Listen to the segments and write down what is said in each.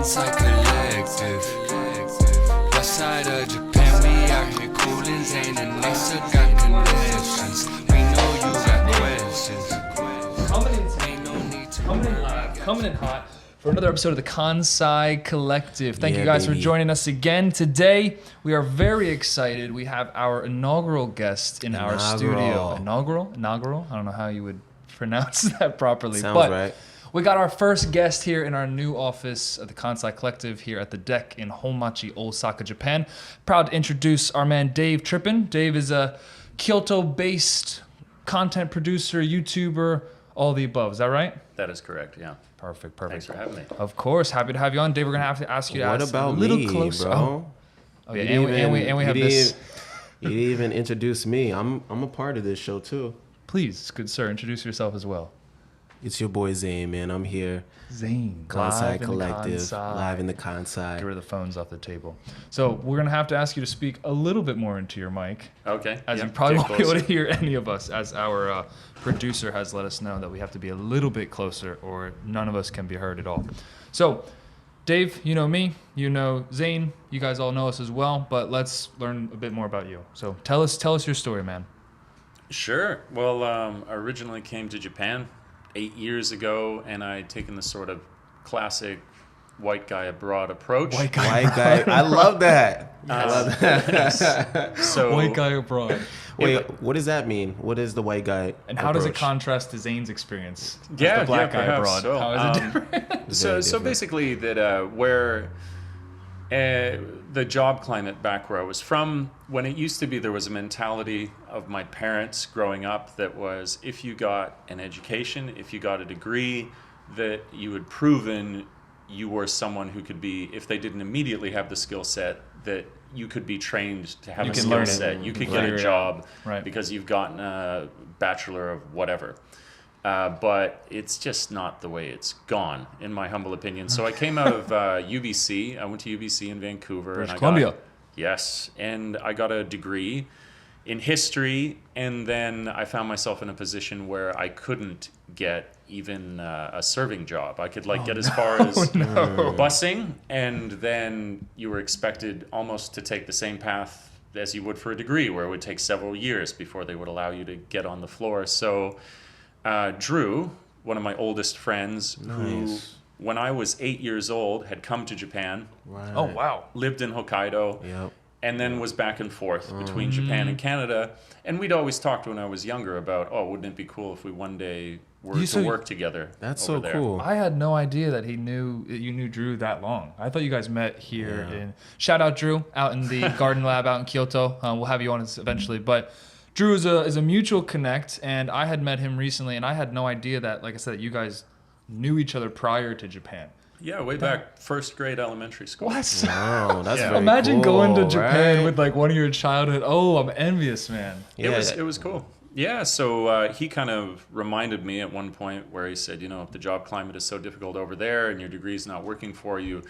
Kansai Kollective. West side of Japan, we out here coolin', Zane and Lisa got connections. We know you got questions. Coming in hot for another episode of the Kansai Collective. Thank you guys for joining us again today. We are very excited. We have our inaugural guest in our studio. Inaugural? I don't know how you would pronounce that properly. Sounds right. We got our first guest here in our new office of the Kansai Collective here at the deck in Honmachi, Osaka, Japan. Proud to introduce our man Dave Trippin. Dave is a Kyoto-based content producer, YouTuber, all the above. Is that right? That is correct, yeah. Perfect. Thanks for having me. Of course, happy to have you on, Dave. We're gonna have to ask you to What ask about a little me, closer. bro? Oh yeah, and we have this. You didn't even introduce me. I'm a part of this show too. Please, good sir, introduce yourself as well. It's your boy Zane, man. I'm here. Zane, Kansai Collective, live in the Kansai. Get rid of the phones off the table. So we're gonna have to ask you to speak a little bit more into your mic, Okay. as yeah, you probably get won't be able closer. to hear any of us, as our producer has let us know that we have to be a little bit closer, or none of us can be heard at all. So, Dave, you know me, you know Zane, you guys all know us as well, but let's learn a bit more about you. So tell us your story, man. Sure. Well, I originally came to Japan 8 years ago, and I'd taken the sort of classic white guy abroad approach. White guy. I love that. I love that. So White guy abroad. Wait, what does that mean? What is the white guy? And how does it approach? contrast to Zane's experience as Yeah, the black guy perhaps abroad? so. How is it different? So different. basically that where the job climate back where I was from, when it used to be, there was a mentality of my parents growing up that was, if you got an education, if you got a degree, that you had proven you were someone who could be, if they didn't immediately have the skill set, that you could be trained to have You a can skill learn it. set. You could Figure get a it job Right. because you've gotten a bachelor of whatever. But it's just not the way it's gone, in my humble opinion. So I came out of UBC. I went to UBC in Vancouver. British and Columbia. Yes, and I got a degree in history, and then I found myself in a position where I couldn't get even a serving job. I could get as far as busing, and then you were expected almost to take the same path as you would for a degree, where it would take several years before they would allow you to get on the floor. So Drew, one of my oldest friends, who when I was 8 years old had come to Japan, Right. Oh, wow. lived in Hokkaido, Yep. and then was back and forth between Japan and Canada. And we'd always talked when I was younger about, oh, wouldn't it be cool if we one day were to work together? That's over so there? cool. I had no idea that you knew Drew that long. I thought you guys met here in... Shout out Drew, out in the Garden Lab out in Kyoto. We'll have you on eventually. But Drew is a mutual connect, and I had met him recently, and I had no idea that, like I said, you guys knew each other prior to Japan. Yeah, way back first grade elementary school. What? Wow, that's Yeah. very Imagine cool, going to Japan right? with like one of your childhood. Oh, I'm envious, man. Yeah. It was cool. Yeah, so he kind of reminded me at one point where he said, if the job climate is so difficult over there and your degree's not working for you,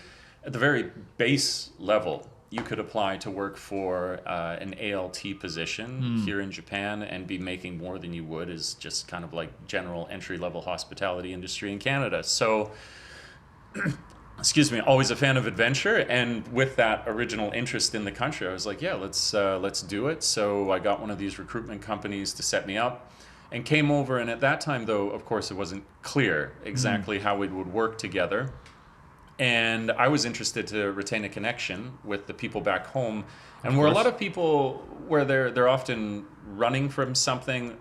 at the very base level, you could apply to work for an ALT position here in Japan and be making more than you would as just kind of like general entry-level hospitality industry in Canada. So, excuse me, always a fan of adventure, and with that original interest in the country, I was like, yeah, let's do it. So I got one of these recruitment companies to set me up and came over, and at that time, though, of course, it wasn't clear exactly how we would work together. And I was interested to retain a connection with the people back home. And where a lot of people, where they're often running from something,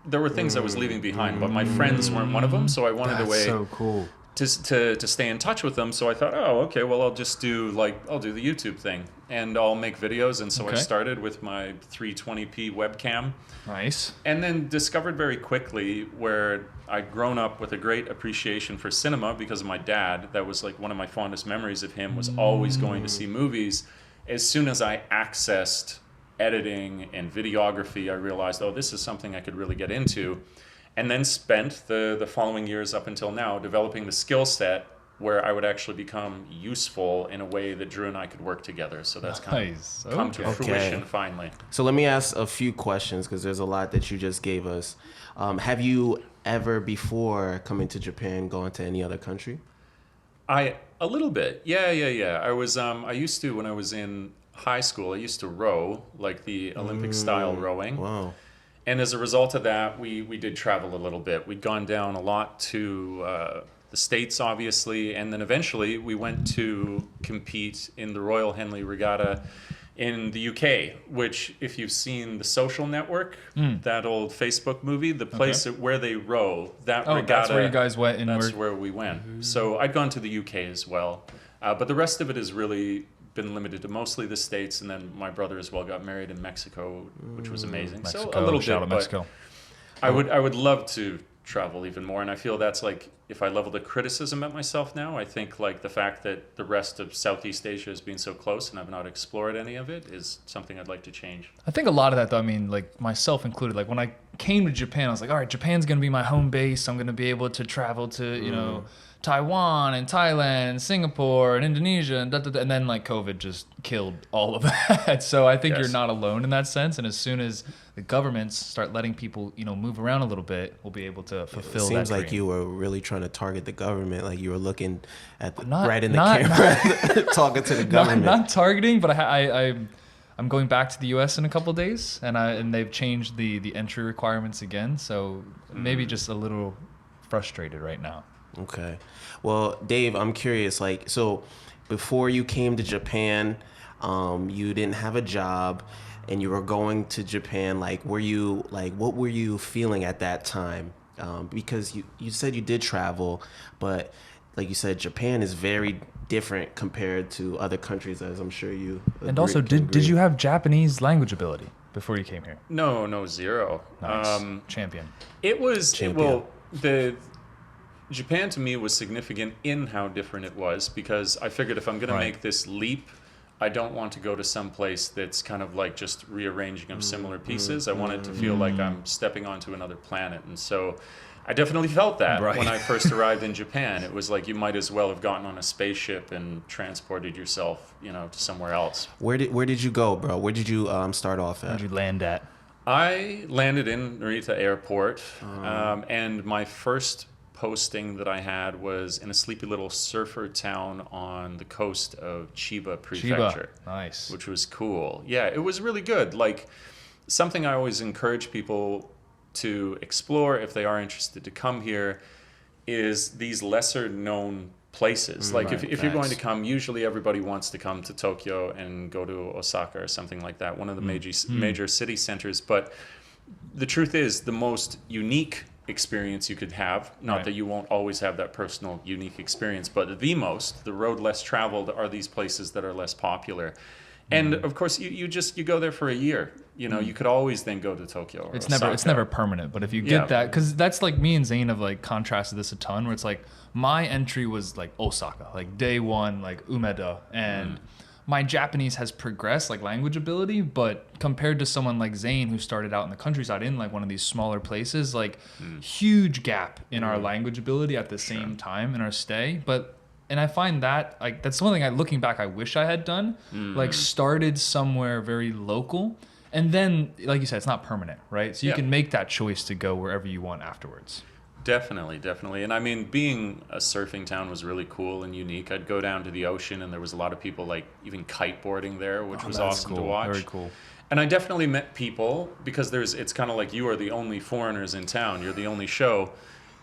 there were things I was leaving behind, but my friends weren't one of them. So I wanted a way so cool. to stay in touch with them. So I thought, oh, okay, well, I'll do the YouTube thing, and I'll make videos. And so I Okay. started with my 320p webcam. Nice. And then discovered very quickly where I'd grown up with a great appreciation for cinema because of my dad. That was like one of my fondest memories of him, was always going to see movies. As soon as I accessed editing and videography, I realized, oh, this is something I could really get into. And then spent the following years up until now developing the skill set where I would actually become useful in a way that Drew and I could work together. So that's kind Nice. of come to Okay. fruition finally. So let me ask a few questions because there's a lot that you just gave us. Have you ever before coming to Japan gone to any other country? I A little bit. Yeah. I was I used to, when I was in high school, I used to row, like the Olympic style rowing. Wow. And as a result of that, we did travel a little bit. We'd gone down a lot to the States, obviously, and then eventually we went to compete in the Royal Henley Regatta in the UK, which, if you've seen The Social Network, that old Facebook movie, the place where they row, that regatta. That's where you guys went. And that's where we went. So I'd gone to the UK as well. But the rest of it has really been limited to mostly the States, and then my brother as well got married in Mexico, which was amazing. Mexico, so a little shout bit, out but Mexico. I would love to travel even more, and I feel that's like, if I level the criticism at myself now, I think like the fact that the rest of Southeast Asia has been so close and I've not explored any of it is something I'd like to change. I think a lot of that, though, I mean, like myself included, like when I came to Japan, I was like, all right, Japan's going to be my home base. I'm going to be able to travel to, you know, Taiwan and Thailand and Singapore and Indonesia and and then like COVID just killed all of that. So I think you're not alone in that sense. And as soon as the governments start letting people, you know, move around a little bit, we'll be able to fulfill that. Seems like dream. you were really trying to target the government, like you were looking at the, Not- right in the not- camera, talking to the government. Not targeting, but I'm going back to the U.S. in a couple of days, and they've changed the entry requirements again. So maybe just a little frustrated right now. Okay. Well, Dave, I'm curious, like, so before you came to Japan, you didn't have a job and you were going to Japan. Like, what were you feeling at that time? Because you said you did travel, but like you said, Japan is very different compared to other countries, as I'm sure you agree. And also, did you have Japanese language ability before you came here? No, zero. Nice. Champion. It was, Champion. Japan to me was significant in how different it was, because I figured if I'm going to make this leap, I don't want to go to some place that's kind of like just rearranging of similar pieces. I want it to feel like I'm stepping onto another planet. And so I definitely felt that when I first arrived in Japan. It was like you might as well have gotten on a spaceship and transported yourself, you know, to somewhere else. Where did you go, bro? Where did you start off at? Where'd you land at? I landed in Narita Airport, and my first posting that I had was in a sleepy little surfer town on the coast of Chiba Prefecture. Nice. Which was cool. Yeah, it was really good. Like, something I always encourage people to explore if they are interested to come here is these lesser known places. Like, if you're going to come, usually everybody wants to come to Tokyo and go to Osaka or something like that, one of the major city centers. But the truth is, the most unique experience you could have, not that you won't always have that personal unique experience, but the road less traveled are these places that are less popular. And of course you go there for a year, you know. You could always then go to Tokyo or Osaka. It's never permanent, but if you get that, because that's like me and Zane have like contrasted this a ton, where it's like my entry was like Osaka, like day one, like Umeda, and my Japanese has progressed, like language ability, but compared to someone like Zane who started out in the countryside in like one of these smaller places, like huge gap in our language ability at the same time in our stay. And I find that like that's something looking back I wish I had done, like started somewhere very local, and then like you said, it's not permanent, right? So you can make that choice to go wherever you want afterwards. Definitely. And I mean, being a surfing town was really cool and unique. I'd go down to the ocean and there was a lot of people like even kiteboarding there, which was awesome to watch. Very cool. And I definitely met people, because it's kind of like you are the only foreigners in town. You're the only show.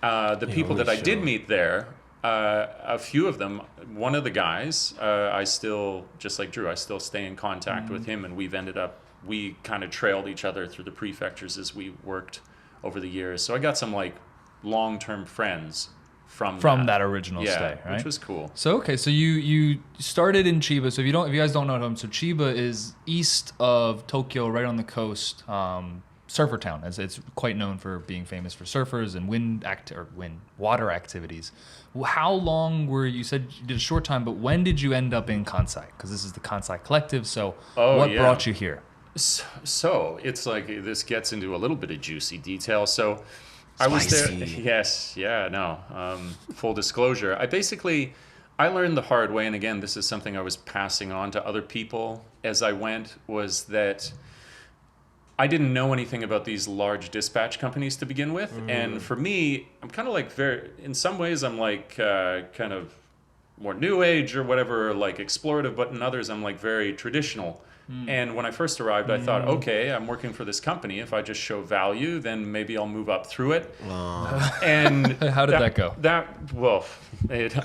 The people that I did meet there, a few of them, one of the guys, I still, just like Drew, I still stay in contact with him, and we kind of trailed each other through the prefectures as we worked over the years. So I got some like long-term friends from that original stay, right? Which was cool. So so you started in Chiba. So if you guys don't know him, so Chiba is east of Tokyo, right on the coast. Surfer town, as it's quite known for being famous for surfers and water activities. How long you said you did a short time, but when did you end up in Kansai? Because this is the Kansai Collective. So what brought you here? So it's like this gets into a little bit of juicy detail. So Spicy. I was there. Yes. Yeah. No. Full disclosure. I learned the hard way, and again, this is something I was passing on to other people as I went, was that I didn't know anything about these large dispatch companies to begin with. And for me, I'm kind of like in some ways, I'm like kind of more new age or whatever, like explorative, but in others I'm like very traditional. And when I first arrived, I thought, okay, I'm working for this company. If I just show value, then maybe I'll move up through it. And How did that go?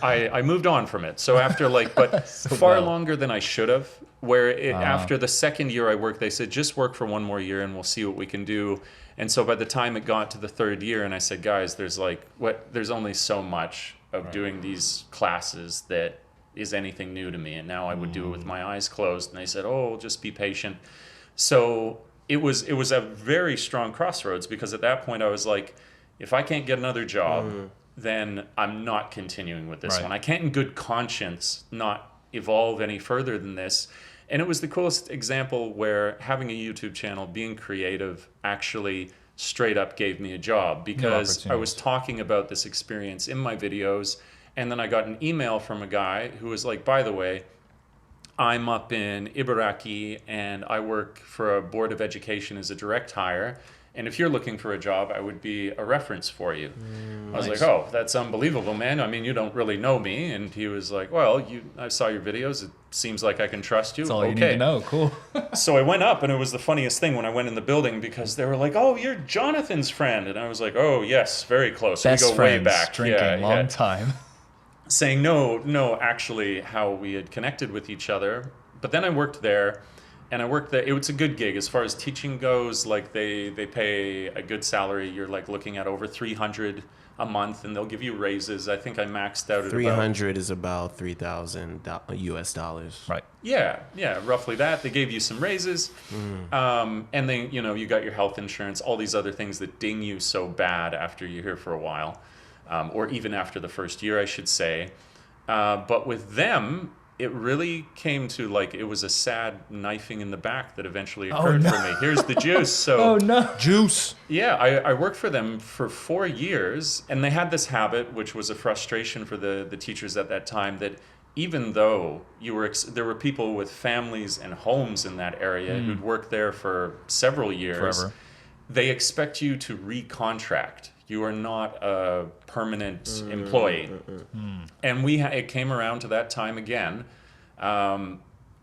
I moved on from it. So after but far longer than I should have. After the second year I worked, they said, just work for one more year and we'll see what we can do. And so by the time it got to the third year, and I said, guys, there's only so much of doing these classes that is anything new to me, and now I would do it with my eyes closed. And they said, oh, just be patient. So it was a very strong crossroads, because at that point I was like, if I can't get another job, then I'm not continuing with this one. I can't in good conscience not evolve any further than this. And it was the coolest example where having a YouTube channel, being creative, actually straight up gave me a job, because I was talking about this experience in my videos. And then I got an email from a guy who was like, by the way, I'm up in Ibaraki and I work for a board of education as a direct hire. And if you're looking for a job, I would be a reference for you. I was like, oh, that's unbelievable, man. I mean, you don't really know me. And he was like, well, I saw your videos. It seems like I can trust you. That's all you need to know. Cool. So I went up, and it was the funniest thing when I went in the building, because they were like, oh, you're Jonathan's friend. And I was like, oh, yes, very close. Best we go friends, way back. Drinking long time. Saying no, actually how we had connected with each other. But then I worked there, and it was a good gig as far as teaching goes. Like they pay a good salary. You're like looking at over $300 a month, and they'll give you raises. I think I maxed out at 300 is about $3,000 US. Right. Yeah, roughly that. They gave you some raises, and then you got your health insurance, all these other things that ding you so bad after you're here for a while. Or even after the first year, I should say. But with them, it really came to it was a sad knifing in the back that eventually occurred for me. Here's the juice. So, Juice. Yeah, I worked for them for 4 years, and they had this habit, which was a frustration for the teachers at that time, that even though there were people with families and homes in that area who'd worked there for several years, Forever. They expect you to recontract. You are not a permanent employee. And it came around to that time again,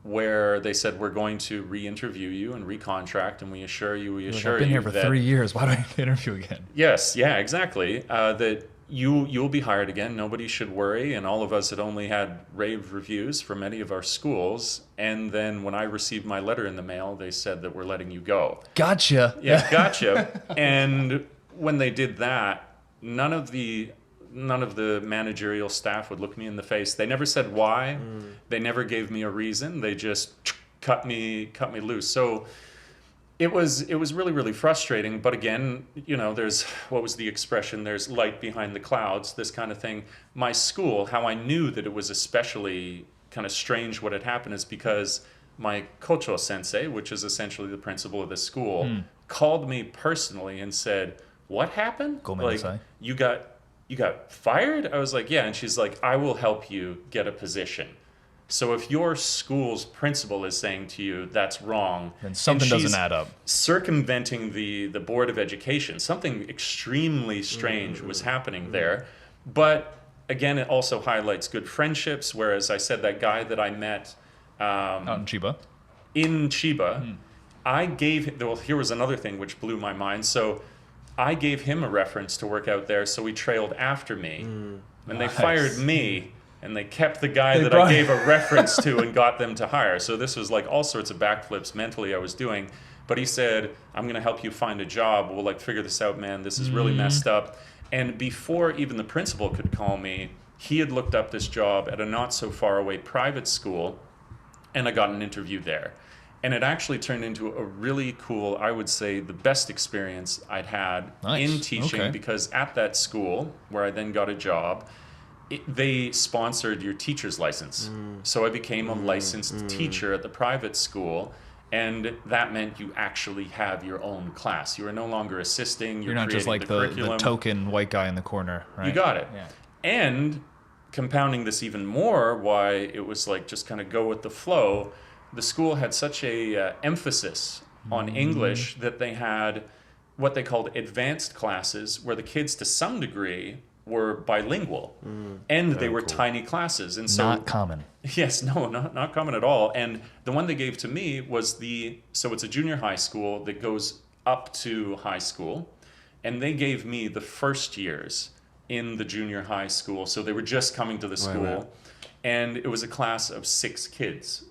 where they said, we're going to re-interview you and recontract, and we assure you I've been here for 3 years. Why do I need to interview again? Yes, yeah, exactly. That you'll be hired again. Nobody should worry. And all of us had only had rave reviews from many of our schools. And then when I received my letter in the mail, they said that we're letting you go. Gotcha. Yeah, gotcha. And when they did that, none of the managerial staff would look me in the face. They never said why. They never gave me a reason. They just cut me loose. So it was really, really frustrating. But again, there's, what was the expression? There's light behind the clouds, this kind of thing. My school, how I knew that it was especially kind of strange what had happened, is because my kocho sensei, which is essentially the principal of the school, called me personally and said, what happened? You got fired? I was like, yeah. And she's like, I will help you get a position. So if your school's principal is saying to you that's wrong, then something doesn't add up. Circumventing the board of education, something extremely strange was happening there. But again, it also highlights good friendships. Whereas I said that guy that I met out in Chiba. Here was another thing which blew my mind. So I gave him a reference to work out there, so he trailed after me. And they fired me, and they kept the guy that I gave a reference to and got them to hire. So this was like all sorts of backflips mentally I was doing. But he said, I'm going to help you find a job. We'll figure this out, man. This is really messed up. And before even the principal could call me, he had looked up this job at a not so far away private school, and I got an interview there. And it actually turned into a really cool, I would say, the best experience I'd had in teaching, because at that school, where I then got a job, they sponsored your teacher's license. So I became a licensed teacher at the private school, and that meant you actually have your own class. You are no longer assisting. You're not just like the token white guy in the corner, right? You got it. Yeah. And compounding this even more, why it was just kind of go with the flow, the school had such a emphasis on English that they had what they called advanced classes, where the kids, to some degree, were bilingual, and they were tiny classes, and so Not common. yes, no, not common at all. And the one they gave to me was so it's a junior high school that goes up to high school, and they gave me the first years in the junior high school. So they were just coming to the school, right. and it was a class of 6 kids.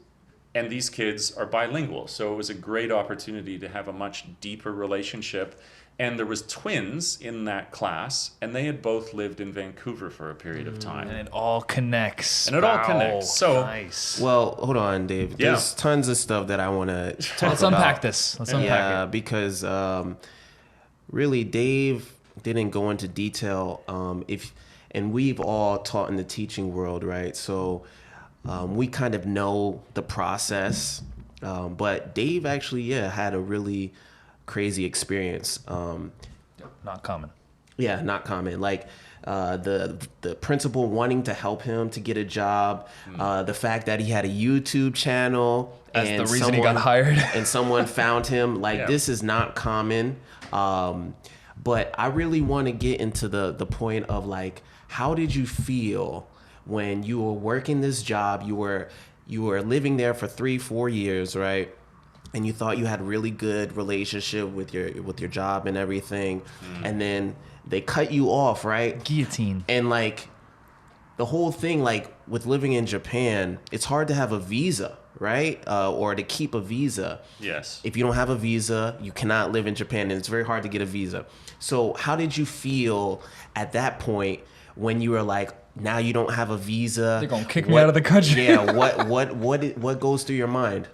And these kids are bilingual, so it was a great opportunity to have a much deeper relationship. And there was twins in that class, and they had both lived in Vancouver for a period of time. And it all connects. And it all connects. So nice. Well, hold on, Dave. Yeah. There's tons of stuff that I want to talk Let's about. unpack this. Let's unpack Yeah, it. because really, Dave didn't go into detail. And we've all taught in the teaching world, right? So we kind of know the process. But Dave actually, had a really crazy experience. Not common. Yeah, not common. Like the principal wanting to help him to get a job, the fact that he had a YouTube channel, That's and the reason he got hired. and someone found him. Like Yeah. this is not common. But I really want to get into the point of like, how did you feel when you were working this job? You were living there for 3-4 years, right? And you thought you had a really good relationship with your job and everything, and then they cut you off, right? Guillotine. And like the whole thing, like with living in Japan, it's hard to have a visa, right? Or to keep a visa. yes. If you don't have a visa, you cannot live in Japan, and it's very hard to get a visa. So how did you feel at that point when you were like, now you don't have a visa? They're gonna kick me out of the country. Yeah. What goes through your mind?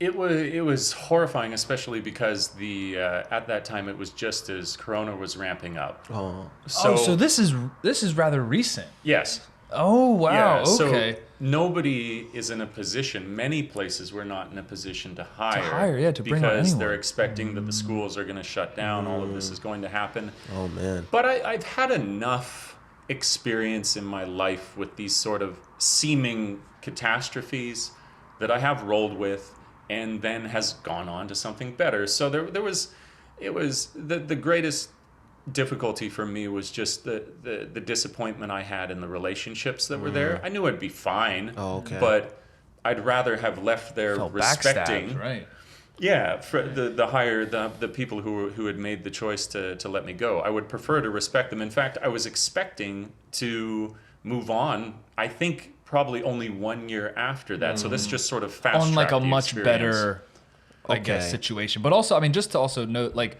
It was horrifying, especially because at that time it was just as Corona was ramping up. Oh, So this is rather recent. yes. Oh wow. Yeah, so Okay. nobody is in a position. Many places were not in a position to hire. To bring on because anyone. they're expecting that the schools are going to shut down. All of this is going to happen. oh man. But I've had enough experience in my life with these sort of seeming catastrophes that I have rolled with, and then has gone on to something better. So it was the greatest difficulty for me was just the disappointment I had in the relationships that were there. I knew I'd be fine. Oh, okay. But I'd rather have left there Felt respecting. backstabbed, right? Yeah, for the people who had made the choice to let me go. I would prefer to respect them. In fact, I was expecting to move on. I think probably only 1 year after that. So this just sort of fast On like tracked a the much experience. better, I guess, Okay. situation. But also, I mean, just to also note, like,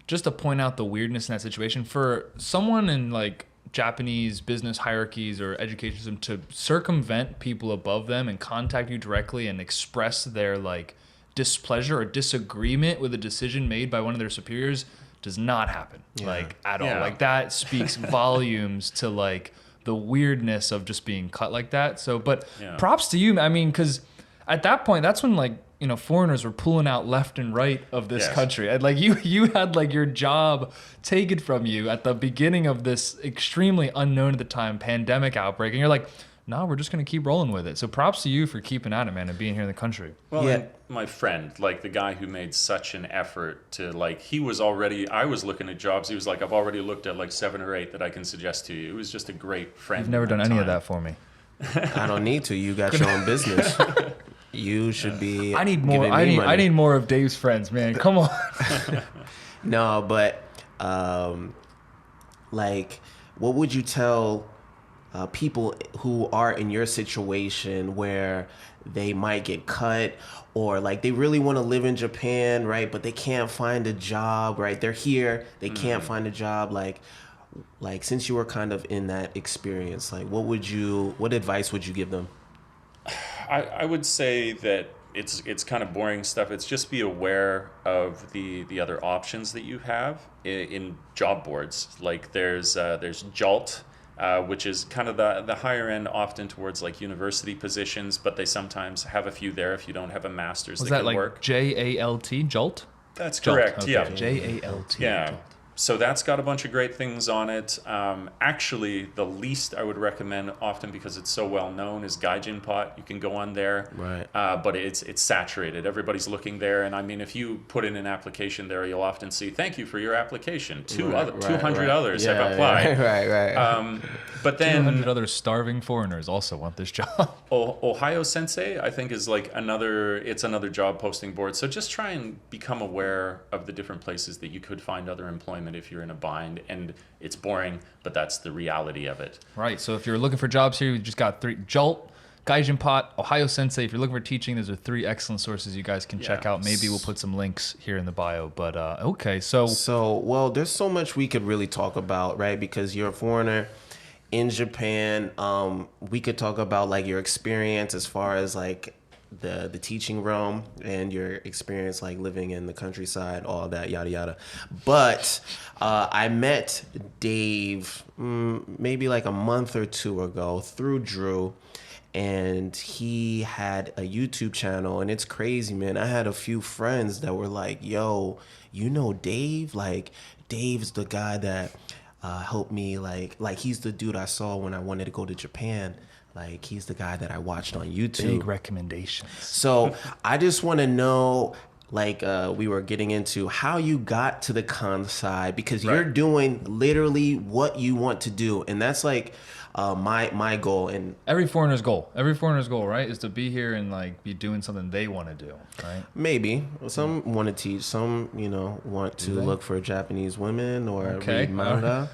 just to point out the weirdness in that situation for someone in like Japanese business hierarchies or education system to circumvent people above them and contact you directly and express their like displeasure or disagreement with a decision made by one of their superiors does not happen like at all. Yeah. Like that speaks volumes to like the weirdness of just being cut like that. So, but Yeah. props to you. I mean, because at that point, that's when like, you know, foreigners were pulling out left and right of this Yes. country. And like you had like your job taken from you at the beginning of this extremely unknown at the time pandemic outbreak. And you're like, no, we're just going to keep rolling with it. So props to you for keeping at it, man, and being here in the country. Well, Yeah. and my friend, like the guy who made such an effort to like, I was looking at jobs. He was like, I've already looked at like 7 or 8 that I can suggest to you. It was just a great friend. You've never in done any of time. that for me. I don't need to. You got your own business. You should be. I need more. giving me I money. need more of Dave's friends, man. Come on. No, but like, what would you tell people who are in your situation where they might get cut, or like they really want to live in Japan, right? But they can't find a job, right? They're here, they can't find a job. Like since you were kind of in that experience, like what advice would you give them? I would say that it's kind of boring stuff. It's just be aware of the other options that you have in job boards. Like there's JALT, which is kind of the higher end, often towards like university positions, but they sometimes have a few there if you don't have a master's Was that that can like work. JALT? Jolt? That's Jolt. correct. Okay. Yeah. JALT. Yeah. So that's got a bunch of great things on it. Actually, the least I would recommend, often because it's so well known, is Gaijin Pot. You can go on there, Right. but it's saturated. Everybody's looking there, and I mean, if you put in an application there, you'll often see, "Thank you for your application." 200 others have applied. Right. But then 200 other starving foreigners also want this job. Ohio Sensei, I think, is like another job posting board. So just try and become aware of the different places that you could find other employment if you're in a bind. And it's boring, but that's the reality of it. Right. So if you're looking for jobs here, we just got 3: Jolt, Gaijin Pot, Ohio Sensei. If you're looking for teaching, those are 3 excellent sources you guys can check out. Maybe we'll put some links here in the bio. But okay, Well, there's so much we could really talk about, right? Because you're a foreigner in Japan. We could talk about like your experience as far as like the teaching realm and your experience like living in the countryside, all that yada yada. But I met Dave maybe like a month or 2 ago through Drew, and he had a YouTube channel, and it's crazy, man. I had a few friends that were like, "Yo, you know Dave? Like Dave's the guy that helped me, like he's the dude I saw when I wanted to go to Japan. Like he's the guy that I watched on YouTube." big recommendations. So I just want to know, like we were getting into, how you got to the Kansai, because you're doing literally what you want to do, and that's like my goal. And Every foreigner's goal, right, is to be here and like be doing something they want to do, right? maybe some want to teach, some want to look for Japanese women or read manga.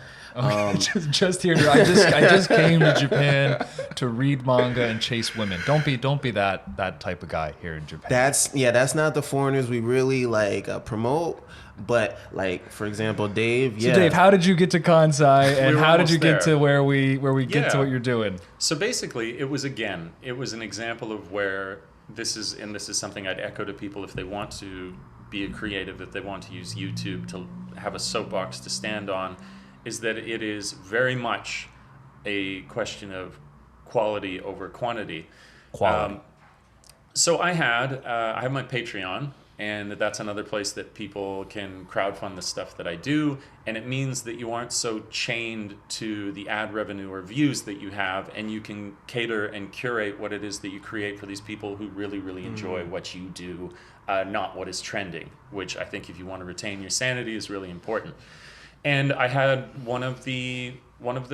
Just here. I just came to Japan to read manga and chase women. Don't be that type of guy here in Japan. That's not the foreigners we really like promote. But like, for example, Dave. So Dave, how did you get to Kansai, and We were how did you get almost to where we get to Yeah. what you're doing? So basically, it was an example of where this is something I'd echo to people if they want to be a creative, if they want to use YouTube to have a soapbox to stand on, is that it is very much a question of quality over quantity. So I have my Patreon, and that's another place that people can crowdfund the stuff that I do, and it means that you aren't so chained to the ad revenue or views that you have, and you can cater and curate what it is that you create for these people who really, really enjoy what you do, not what is trending, which I think if you want to retain your sanity is really important. And I had one of the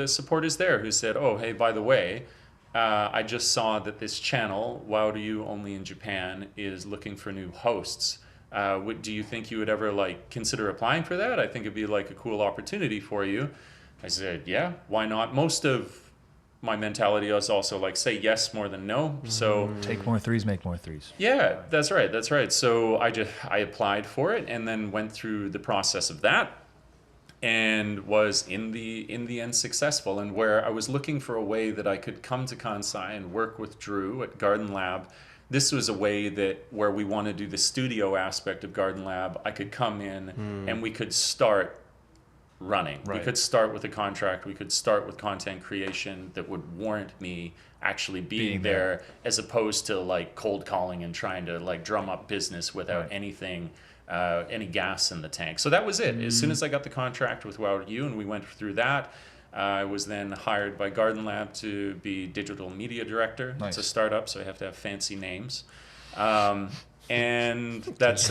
supporters there who said, "Oh, hey, by the way, I just saw that this channel, Wow Do You Only in Japan, is looking for new hosts. Do you think you would ever like consider applying for that? I think it'd be like a cool opportunity for you." I said, "Yeah, why not?" Most of my mentality is also like say yes more than no. So Take more threes, make more threes. yeah, that's right. So I applied for it and then went through the process of that, and was in the end successful. And where I was looking for a way that I could come to Kansai and work with Drew at Garden Lab, this was a way that where we want to do the studio aspect of Garden Lab, I could come in and we could start running. Right. We could start with a contract. We could start with content creation that would warrant me actually being there, as opposed to like cold calling and trying to like drum up business without anything, any gas in the tank. So that was it. As soon as I got the contract with Wow You and we went through that, I was then hired by Garden Lab to be digital media director. Nice. It's a startup, so I have to have fancy names. And that's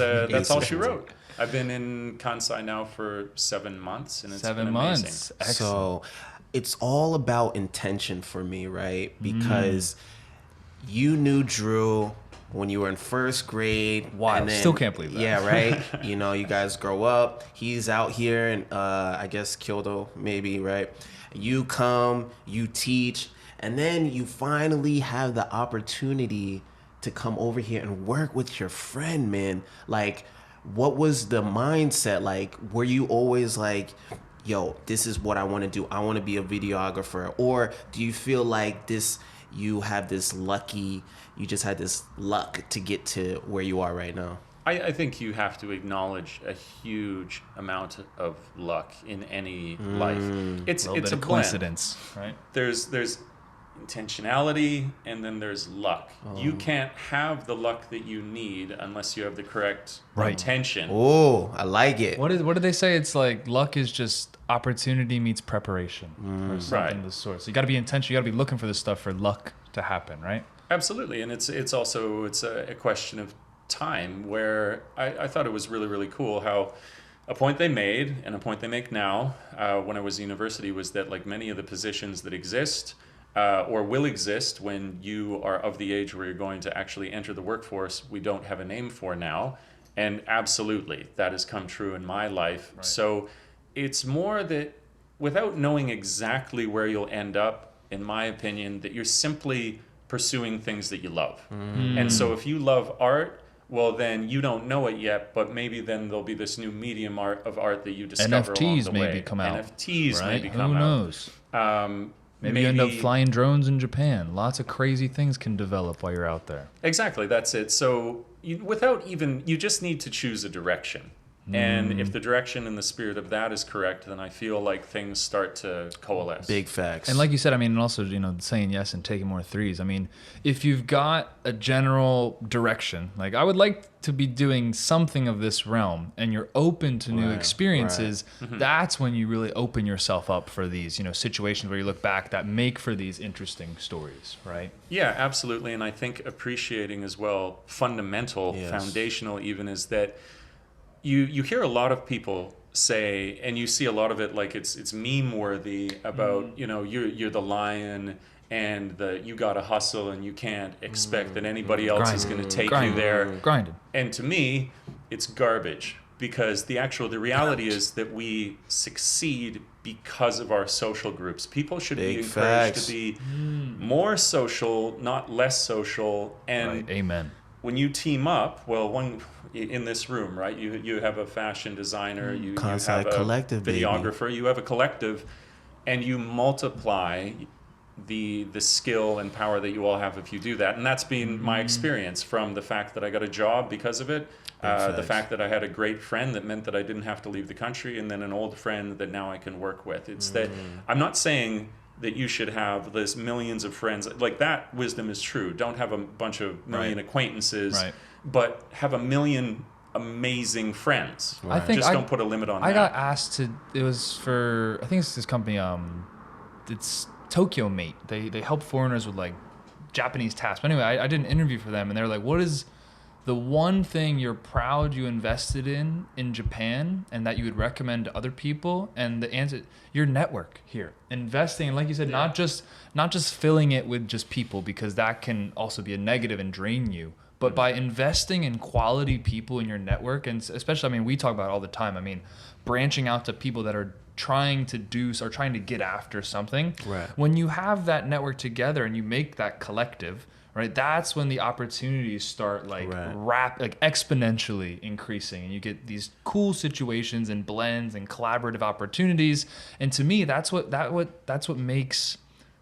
all she wrote. I've been in Kansai now for 7 months, and it's been 7 amazing. months. So it's all about intention for me, right? Because you knew Drew when you were in first grade. Wow, and then, still can't believe that. Yeah, right? You guys grow up. He's out here in, I guess, Kyoto, maybe, right? You come, you teach, and then you finally have the opportunity to come over here and work with your friend, man. Like, what was the mindset? Like, were you always like, yo, this is what I want to do. I want to be a videographer. Or do you feel like you just had this luck to get to where you are right now? I think you have to acknowledge a huge amount of luck in any life. It's A little bit a of blend. coincidence, right? There's intentionality, and then there's luck. You can't have the luck that you need unless you have the correct intention. Oh, I like it. What do they say? It's like luck is just opportunity meets preparation or something Right. of the sort. So you got to be intentional. You got to be looking for this stuff for luck to happen, right? Absolutely, and it's also a question of time, where I thought it was really, really cool how a point they made, and a point they make now when I was in university, was that like many of the positions that exist or will exist when you are of the age where you're going to actually enter the workforce, we don't have a name for now. And absolutely, that has come true in my life. Right. So it's more that without knowing exactly where you'll end up, in my opinion, that you're simply pursuing things that you love. And so if you love art, well, then you don't know it yet, but maybe then there'll be this new medium of art that you discover along NFTs the maybe way. come out. NFTs right? maybe come Who out. knows? Maybe you end up flying drones in Japan. Lots of crazy things can develop while you're out there. Exactly, that's it. So you just need to choose a direction. And if the direction and the spirit of that is correct, then I feel like things start to coalesce. Big facts. And like you said, I mean, and also, saying yes and taking more threes. I mean, if you've got a general direction, like I would like to be doing something of this realm, and you're open to new experiences, that's when you really open yourself up for these, situations where you look back that make for these interesting stories, right? Yeah, absolutely. And I think appreciating as well, fundamental, Yes. foundational even, is that you hear a lot of people say, and you see a lot of it like it's meme worthy about, you're the lion and you gotta hustle and you can't expect that anybody else is going to take you there. Grinding. And to me, it's garbage, because the reality is that we succeed because of our social groups. People should be Big encouraged facts. to be more social, not less social. And Right. Amen. when you team up, well, one in this room, right? You have a fashion designer, you Kansai have a Kollective, baby. videographer, you have a collective, and you multiply the skill and power that you all have if you do that. And that's been my experience, from the fact that I got a job because of it, the facts. fact that I had a great friend that meant that I didn't have to leave the country, and then an old friend that now I can work with. It's that I'm not saying that you should have this millions of friends. Like, that wisdom is true. Don't have a bunch of million Right. acquaintances, Right. but have a million amazing friends. I think Just don't put a limit on I that. got asked to. It was for, I think it's this company. It's Tokyo Mate. They help foreigners with like Japanese tasks. But anyway, I did an interview for them, and they were like, "What is the one thing you're proud you invested in Japan, and that you would recommend to other people?" And the answer, your network here, investing, like you said, not just filling it with just people, because that can also be a negative and drain you. But by investing in quality people in your network, and especially, I mean, we talk about it all the time. I mean, branching out to people that are trying to do or trying to get after something. Right. When you have that network together and you make that collective, right, that's when the opportunities start like exponentially increasing, and you get these cool situations and blends and collaborative opportunities. And to me, that's what makes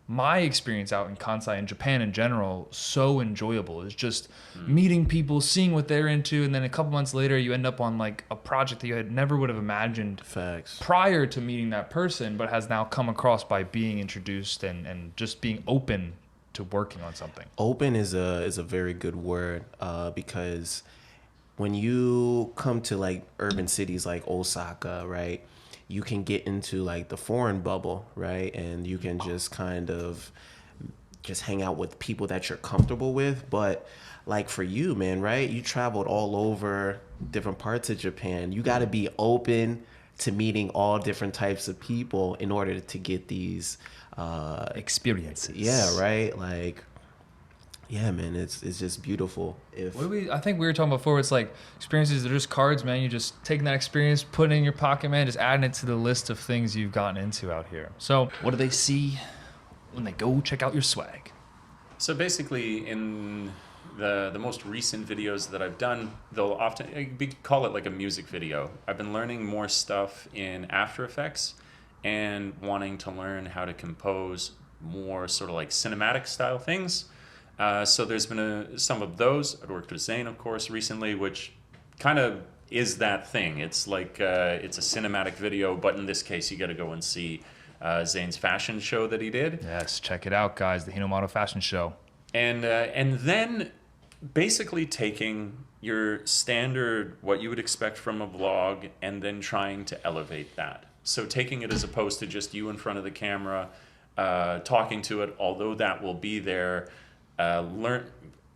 my experience out in Kansai and Japan in general so enjoyable, is just meeting people, seeing what they're into, and then a couple months later you end up on like a project that you had never would have imagined Facts. prior to meeting that person, but has now come across by being introduced and just being open to working on something. Open is a very good word, because when you come to like urban cities like Osaka, right, you can get into like the foreign bubble, right, and you can just kind of just hang out with people that you're comfortable with. But like for you, man, right, you traveled all over different parts of Japan. You got to be open to meeting all different types of people in order to get these Experiences. yeah, right, like, yeah, man, it's just beautiful. I think we were talking before, it's like experiences are just cards, man. You just taking that experience, putting it in your pocket, man, just adding it to the list of things you've gotten into out here. So what do they see when they go check out your swag? So basically, in the most recent videos that I've done, they'll often call it like a music video. I've been learning more stuff in After Effects and wanting to learn how to compose more sort of like cinematic style things. So there's been some of those. I worked with Zane, of course, recently, which kind of is that thing. It's like it's a cinematic video, but in this case, you got to go and see Zane's fashion show that he did. Yes, check it out, guys. The Hinomaru Fashion Show. And then basically taking your standard, what you would expect from a vlog, and then trying to elevate that. So taking it as opposed to just you in front of the camera, talking to it, although that will be there,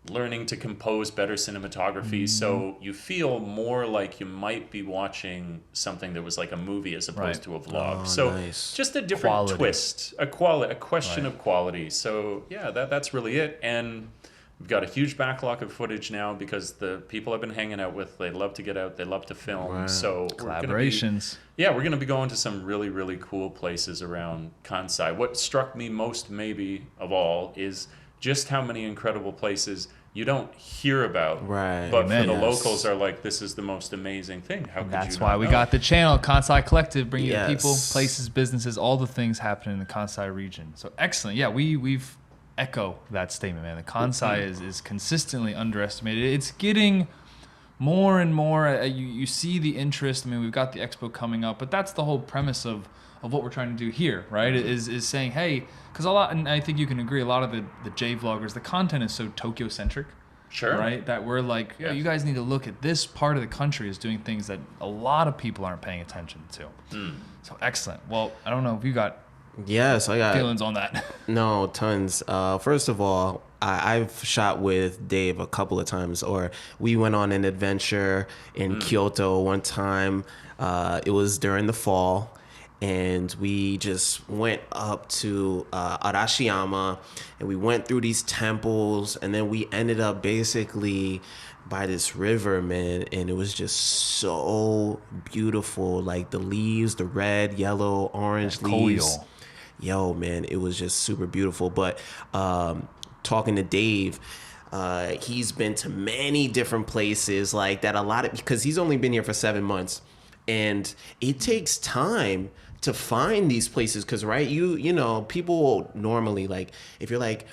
learning to compose better cinematography, so you feel more like you might be watching something that was like a movie as opposed to a vlog. So nice. just a different Quality. twist, a question of quality. So yeah, that's really it. And we've got a huge backlog of footage now because the people I've been hanging out with, they love to get out, they love to film. So Collaborations. we're going to be going to some really, really cool places around Kansai. What struck me most maybe of all is just how many incredible places you don't hear about. Right. But Amen. for the Yes. locals are like, this is the most amazing thing. How could That's you why not we know? got the channel, Kansai Collective, bringing you people, Yes. places, businesses, all the things happening in the Kansai region. So excellent. Yeah, we've echo that statement, man. The Kansai is consistently underestimated. It's getting more and more. You see the interest. I mean, we've got the expo coming up, but that's the whole premise of what we're trying to do here, right? Is saying, hey, because a lot, and I think you can agree, a lot of the J vloggers, the content is so Tokyo centric. Sure. Right? That we're like, Yeah. you guys need to look at this part of the country is doing things that a lot of people aren't paying attention to. So excellent. Well, I don't know if you got Yes, I got feelings on that. No, tons. First of all, I've shot with Dave a couple of times, or we went on an adventure in Kyoto one time. It was during the fall, and we just went up to Arashiyama, and we went through these temples, and then we ended up basically by this river, man, and it was just so beautiful. Like the leaves, the red, yellow, orange leaves. Koyo. Yo, man, it was just super beautiful. But talking to Dave, he's been to many different places like that. Because he's only been here for 7 months, and it takes time to find these places. Because right, you know, people normally, like, if you're like,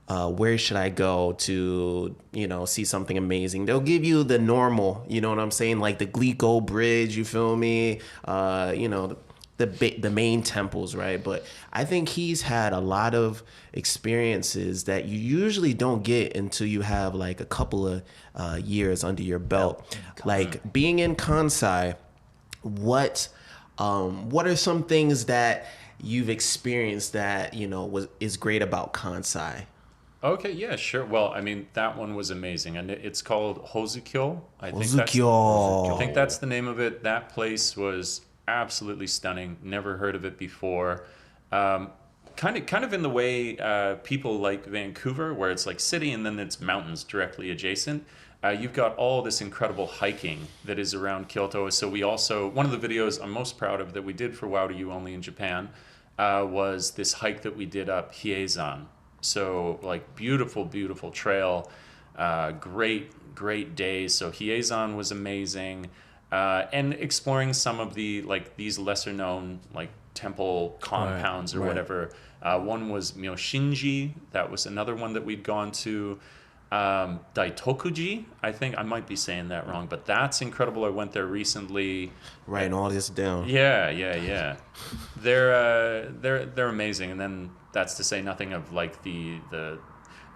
where should I go to, you know, see something amazing? They'll give you the normal, you know what I'm saying? Like the Glico Bridge, you feel me? You know, the main temples, right? But I think he's had a lot of experiences that you usually don't get until you have like a couple of years under your belt. Like being in Kansai, what are some things that you've experienced that, you know, is great about Kansai? Okay, yeah, sure. Well, I mean, that one was amazing. And it's called Hozukyo. I think that's the name of it. That place was absolutely stunning. Never heard of it before. Kind of in the way people like Vancouver, where it's like city and then it's mountains directly adjacent. You've got all this incredible hiking that is around Kyoto. So we also, one of the videos I'm most proud of that we did for Wow to You only in Japan was this hike that we did up Hiezan. So like beautiful, beautiful trail, great days. So Hiezan was amazing. And exploring some of the, like, these lesser known, like, temple compounds or whatever. One was Myoshinji. That was another one that we'd gone to. Daitokuji, I think I might be saying that wrong, but that's incredible. I went there recently. Writing all this down. Yeah. They're amazing. And then that's to say nothing of like the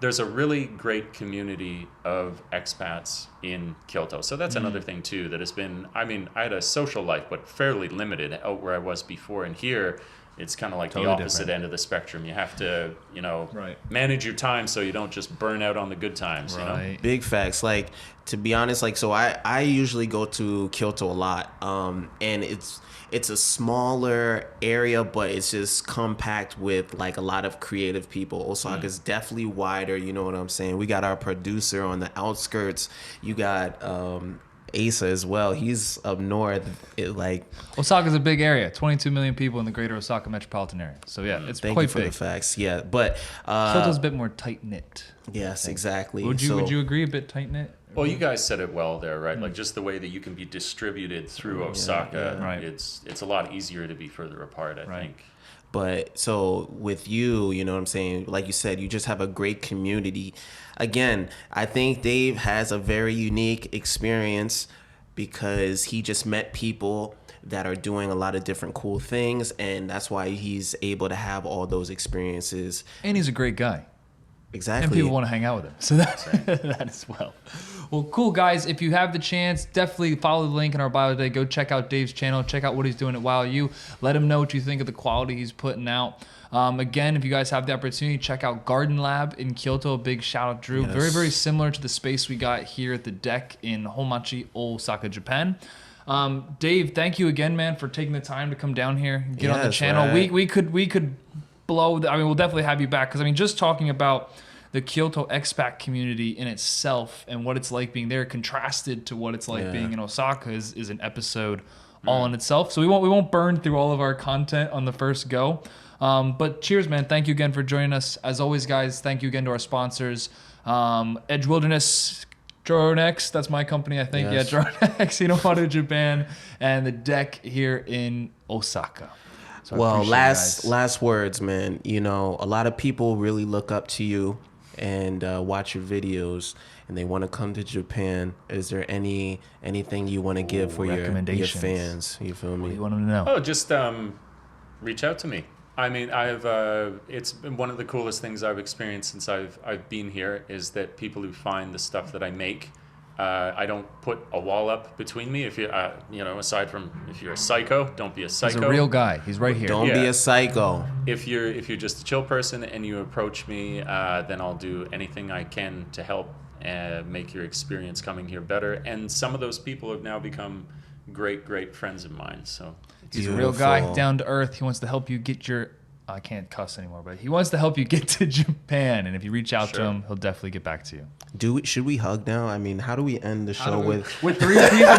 there's a really great community of expats in Kyoto. So that's another thing too that has been, I mean, I had a social life, but fairly limited out where I was before. And here, it's kind of like Totally the opposite different. end of the spectrum. You have to, you know, Right. manage your time so you don't just burn out on the good times, you know? Right. Big facts. Like, to be honest, like, so I usually go to Kyoto a lot, and it's a smaller area, but it's just compact with like a lot of creative people. Osaka's definitely wider, you know what I'm saying? We got our producer on the outskirts. You got Asa as well. He's up north. Osaka's a big area. 22 million people in the greater Osaka metropolitan area. So yeah, it's Thank quite you for big. the facts. Yeah, but Kyoto's a bit more tight knit. yes, exactly. Would you agree a bit tight knit? Well, you guys said it well there, right? Like just the way that you can be distributed through Osaka, Right. it's a lot easier to be further apart, I think. But so with you, you know what I'm saying? Like you said, you just have a great community. Again, I think Dave has a very unique experience because he just met people that are doing a lot of different cool things, and that's why he's able to have all those experiences. And he's a great guy. Exactly. And people want to hang out with him. So that as well. Well, cool, guys. If you have the chance, definitely follow the link in our bio today. Go check out Dave's channel. Check out what he's doing at WowU. Let him know what you think of the quality he's putting out. Again, if you guys have the opportunity, check out Garden Lab in Kyoto. Big shout out, Drew. Yes. Very, very similar to the space we got here at the deck in Homachi, Osaka, Japan. Dave, thank you again, man, for taking the time to come down here and get on the Yes, channel. right. We could blow. I mean, we'll definitely have you back because I mean, just talking about the Kyoto expat community in itself and what it's like being there, contrasted to what it's like being in Osaka, is an episode all in itself. So we won't burn through all of our content on the first go. But cheers, man. Thank you again for joining us. As always, guys, thank you again to our sponsors, Edge Wilderness, Dronex, that's my company, I think. Yes. Yeah, Dronex, Hinomaru, Japan, and the deck here in Osaka. So I Well, appreciate you guys. last words, man. You know, a lot of people really look up to you and watch your videos, and they want to come to Japan. Is there anything you want to give for your recommendations. fans? You feel me? What do you want them to know? Oh, just reach out to me. I mean, it's been one of the coolest things I've experienced since I've been here is that people who find the stuff that I make, I don't put a wall up between me. If you aside from if you're a psycho, don't be a psycho. He's a real guy. He's right here. Don't be Yeah. a psycho. If you're just a chill person and you approach me, then I'll do anything I can to help make your experience coming here better. And some of those people have now become great friends of mine. So He's a real guy, Beautiful. down to earth. He wants to help you get your... I can't cuss anymore, but he wants to help you get to Japan. And if you reach out to Sure. him, he'll definitely get back to you. Should we hug now? I mean, how do we end the show with? With 3 people?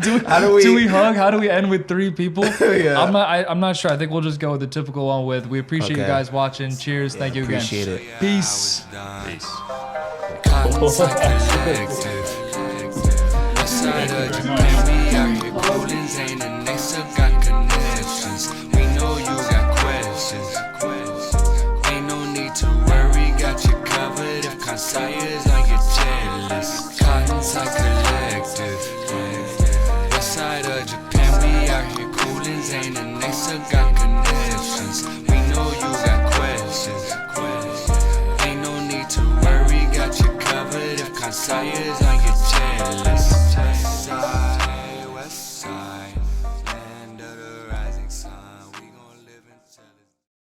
Do we hug? How do we end with 3 people? Yeah. I'm not sure. I think we'll just go with the typical one with, we appreciate you Okay. guys watching. Cheers. Thank you again. Appreciate it. Peace. peace. Kansai Kollective. Outside of Japan, we out here coolin', Zane and Nessa got connections. We know you got questions. Ain't no need to worry, got you covered. If Kansai is on your jealous, Kansai Kollective. Outside of Japan, we out here coolin', Zane and Nessa got connections. We know you got questions. Ain't no need to worry, got you covered. If Kansai is on your jealous.